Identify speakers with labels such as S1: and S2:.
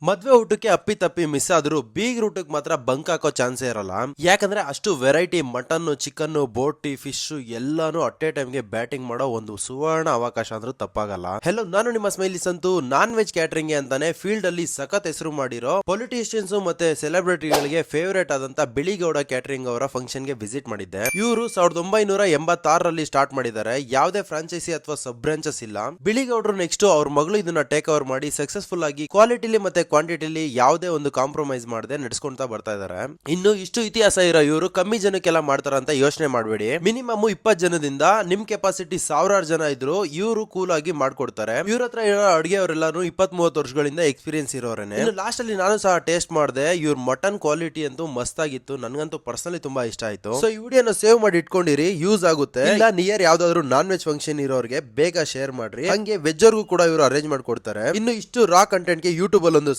S1: ಮದ್ವೆ ಊಟಕ್ಕೆ ಅಪ್ಪಿ ತಪ್ಪಿ ಮಿಸ್ ಆದ್ರೂ ಬೀಗ್ ಊಟಕ್ಕೆ ಮಾತ್ರ ಬಂಕ್ ಹಾಕೋ ಚಾನ್ಸೇ ಇರಲ್ಲ. ಯಾಕಂದ್ರೆ ಅಷ್ಟು ವೆರೈಟಿ ಮಟನ್, ಚಿಕನ್, ಬೋಟಿ, ಫಿಶ್ ಎಲ್ಲಾನು ಅಟ್ ಎ ಟೈಮ್ಗೆ ಬ್ಯಾಟಿಂಗ್ ಮಾಡೋ ಒಂದು ಸುವರ್ಣ ಅವಕಾಶ ಅಂದ್ರೂ ತಪ್ಪಾಗಲ್ಲ. ಹೆಲೋ, ನಾನು ನಿಮ್ಮ smiley Santu. Non veg catering ಅಂತಾನೆ ಫೀಲ್ಡ್ ಅಲ್ಲಿ ಸಖತ್ ಹೆಸರು ಮಾಡಿರೋ ಪೊಲಿಟಿಷಿಯನ್ಸ್ ಮತ್ತೆ ಸೆಲೆಬ್ರಿಟಿಗಳಿಗೆ ಫೇವರೇಟ್ ಆದಂತ ಬಿಳಿಗೌಡ ಕ್ಯಾಟರಿಂಗ್ ಅವರ ಫಂಕ್ಷನ್ ಗೆ ವಿಸಿಟ್ ಮಾಡಿದ್ದೆ. ಇವರು 1986ರಲ್ಲಿ ಸ್ಟಾರ್ಟ್ ಮಾಡಿದ್ದಾರೆ. ಯಾವುದೇ ಫ್ರಾಂಚೈಸಿ ಅಥವಾ ಸಬ್ ಬ್ರಾಂಚಸ್ ಇಲ್ಲ. ಬಿಳಿಗೌಡರು ನೆಕ್ಸ್ಟ್ ಅವ್ರ ಮಗಳು ಇದನ್ನ ಟೇಕ್ ಓವರ್ ಮಾಡಿ ಸಕ್ಸಸ್ಫುಲ್ ಆಗಿ ಕ್ವಾಲಿಟಿಲಿ ಮತ್ತೆ ಕ್ವಾಂಟಿಟಿಲಿ ಯಾವುದೇ ಒಂದು ಕಾಂಪ್ರಮೈಸ್ ಮಾಡದೆ ನಡೆಸ್ಕೊಂತಾ ಬರ್ತಾ ಇದಾರೆ. ಇನ್ನು ಇಷ್ಟು ಇತಿಹಾಸ ಇರೋ ಇವರು ಕಮ್ಮಿ ಜನಕ್ಕೆಲ್ಲ ಮಾಡ್ತಾರ ಅಂತ ಯೋಚನೆ ಮಾಡಬೇಡಿ. ಮಿನಿಮಮ್ 20 ಜನದಿಂದ ನಿಮ್ ಕೆಪಾಸಿಟಿ 1000 ಜನ ಇದ್ರು ಇವರು ಕೂಲ್ ಆಗಿ ಮಾಡ್ಕೊಡ್ತಾರೆ. ಇವ್ರ ಹತ್ರ ಇರೋ ಅಡಿಗೆ ಅವರೆಲ್ಲಾನು 20-30 ವರ್ಷಗಳಿಂದ ಎಕ್ಸ್ಪೀರಿಯನ್ಸ್ ಇರೋರೇನೆ. ಲಾಸ್ಟ್ ಅಲ್ಲಿ ನಾನು ಸಹ ಟೇಸ್ಟ್ ಮಾಡಿದೆ. ಇವ್ರ ಮಟನ್ ಕ್ವಾಲಿಟಿ ಅಂತೂ ಮಸ್ತ್ ಆಗಿತ್ತು. ನನ್ಗಂತೂ ಪರ್ಸನಲಿ ತುಂಬಾ ಇಷ್ಟ ಆಯ್ತು. ಸೊ ಈ ವಿಡಿಯೋನ ಸೇವ್ ಮಾಡಿ ಇಟ್ಕೊಂಡಿರಿ, ಯೂಸ್ ಆಗುತ್ತೆ. ಇಲ್ಲ ನಿಯರ್ ಯಾವ್ದಾದ್ರು ನಾನ್ ವೆಜ್ ಫಂಕ್ಷನ್ ಇರೋರಿಗೆ ಬೇಗ ಶೇರ್ ಮಾಡ್ರಿ. ಹಂಗೆ ವೆಜ್ ಅವ್ರಿಗೂ ಕೂಡ ಇವರು ಅರೇಂಜ್ ಮಾಡ್ಕೊಡ್ತಾರೆ. ಇನ್ನು ಇಷ್ಟು ರಾ ಕಂಟೆಂಟ್ ಗೆ ಯೂಟ್ಯೂಬ್ ಅಲ್ಲಿ ಒಂದು